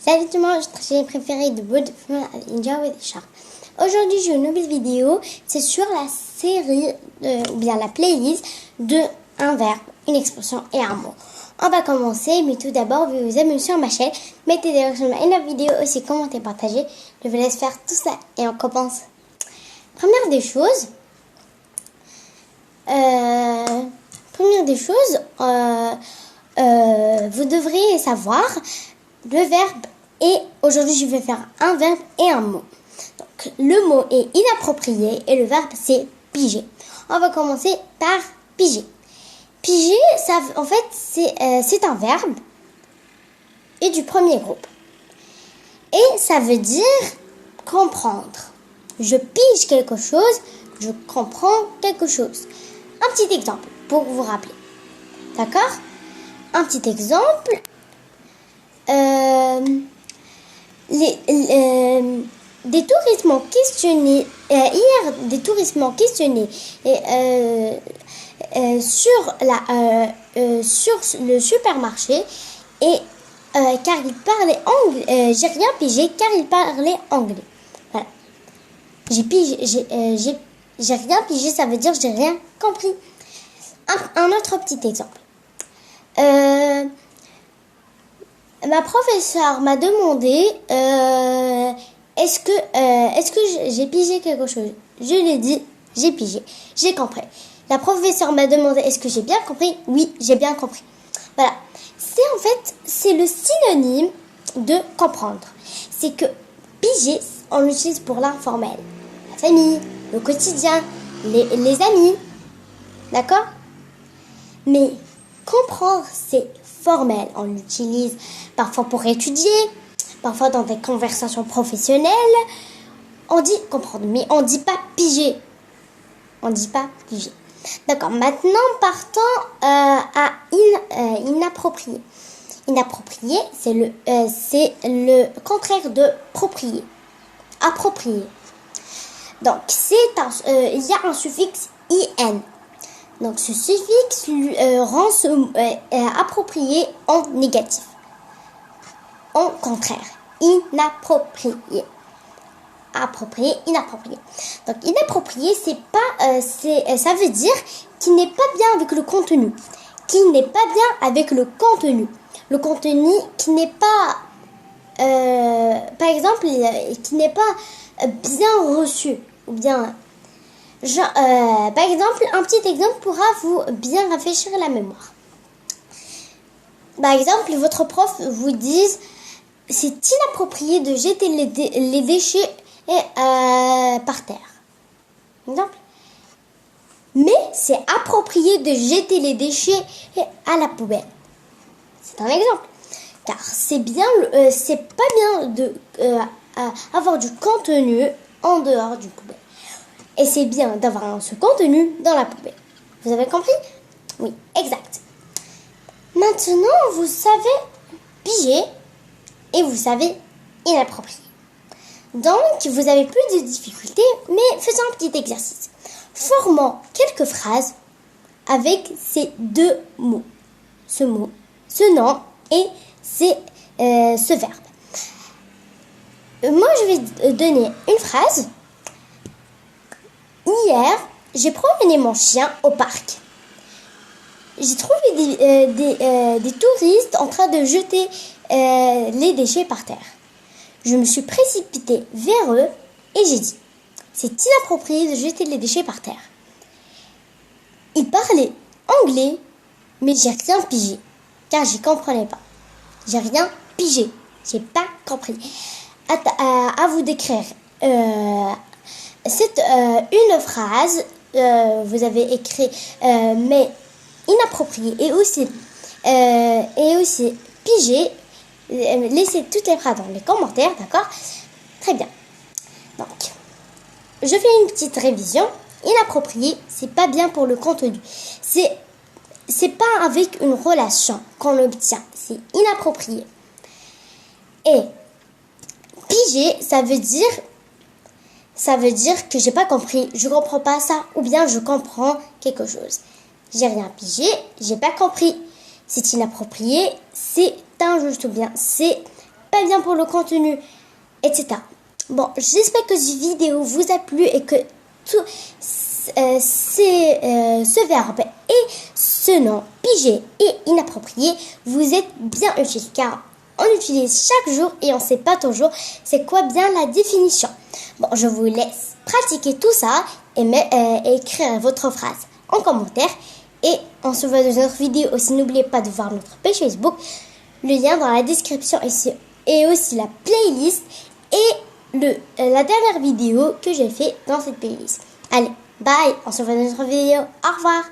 Salut tout le monde, j'ai préféré de Wood Ninja with Sharp. Aujourd'hui, j'ai une nouvelle vidéo. C'est sur la série, ou bien la playlist de un verbe, une expression et un mot. On va commencer, mais tout d'abord, vous vous abonner sur ma chaîne. Mettez des likes sur la vidéo aussi, commentez, partagez. Je vous laisse faire tout ça et on commence. Première des choses, vous devriez savoir le verbe et aujourd'hui je vais faire un verbe et un mot. Donc le mot est inapproprié et le verbe c'est piger. On va commencer par piger. Piger, ça, en fait c'est un verbe et du premier groupe. Et ça veut dire comprendre. Je pige quelque chose, je comprends quelque chose. Un petit exemple pour vous rappeler. D'accord ? Un petit exemple. Des touristes m'ont questionné hier. Des touristes m'ont questionné sur le supermarché et car ils parlaient anglais. J'ai rien pigé car ils parlaient anglais. Voilà. J'ai rien pigé, ça veut dire j'ai rien compris. Un autre petit exemple. Ma professeure m'a demandé est-ce que j'ai pigé quelque chose. Je lui ai dit j'ai pigé, j'ai compris. La professeure m'a demandé est-ce que j'ai bien compris. Oui, j'ai bien compris. Voilà. C'est le synonyme de comprendre. C'est que piger, on l'utilise pour l'informel. La famille, le quotidien, les amis. D'accord ? Mais comprendre, c'est formel. On l'utilise parfois pour étudier, parfois dans des conversations professionnelles. On dit comprendre, mais on ne dit pas piger. On ne dit pas piger. D'accord, maintenant partons à inapproprié. Inapproprié, c'est le contraire de proprié. Approprié. Donc, il y a un suffixe in. Donc, ce suffixe rend approprié en négatif. En contraire, inapproprié. Approprié, inapproprié. Donc, inapproprié, ça veut dire qui n'est pas bien avec le contenu. Qui n'est pas bien avec le contenu. Le contenu qui n'est pas, par exemple, qui n'est pas bien reçu. Ou bien, par exemple, un petit exemple pourra vous bien rafraîchir la mémoire. Par exemple, votre prof vous dise c'est inapproprié de jeter les déchets par terre. Exemple. Mais c'est approprié de jeter les déchets à la poubelle. C'est un exemple. Car c'est pas bien de avoir du contenu en dehors du poubelle. Et c'est bien d'avoir ce contenu dans la poubelle. Vous avez compris ? Oui, exact. Maintenant, vous savez piger et vous savez inapproprié. Donc, vous avez plus de difficultés, mais faisons un petit exercice. Formons quelques phrases avec ces deux mots. Ce nom et ce verbe. Moi, je vais donner une phrase. Hier, j'ai promené mon chien au parc. J'ai trouvé des touristes en train de jeter les déchets par terre. Je me suis précipitée vers eux et j'ai dit c'est inapproprié de jeter les déchets par terre. Ils parlaient anglais, mais j'ai rien pigé, car j'y comprenais pas. J'ai rien pigé, j'ai pas compris. À vous d'écrire une phrase, vous avez écrit mais inapproprié et aussi pigé. Laissez toutes les phrases dans les commentaires, d'accord ? Très bien. Donc, je fais une petite révision. Inapproprié, c'est pas bien pour le contenu. C'est pas avec une relation qu'on l'obtient. C'est inapproprié. Et piger, ça veut dire que j'ai pas compris, je comprends pas ça, ou bien je comprends quelque chose. J'ai rien pigé, j'ai pas compris. C'est inapproprié, c'est injuste ou bien c'est pas bien pour le contenu, etc. Bon, j'espère que cette vidéo vous a plu et que tout ce verbe et ce nom pigé et inapproprié vous est bien utile, car on l'utilise chaque jour et on ne sait pas toujours c'est quoi bien la définition. Bon, je vous laisse pratiquer tout ça et écrire votre phrase en commentaire. Et on se voit dans une autre vidéo aussi. N'oubliez pas de voir notre page Facebook, le lien dans la description et aussi la playlist et la dernière vidéo que j'ai fait dans cette playlist. Allez, bye, on se voit dans une autre vidéo. Au revoir.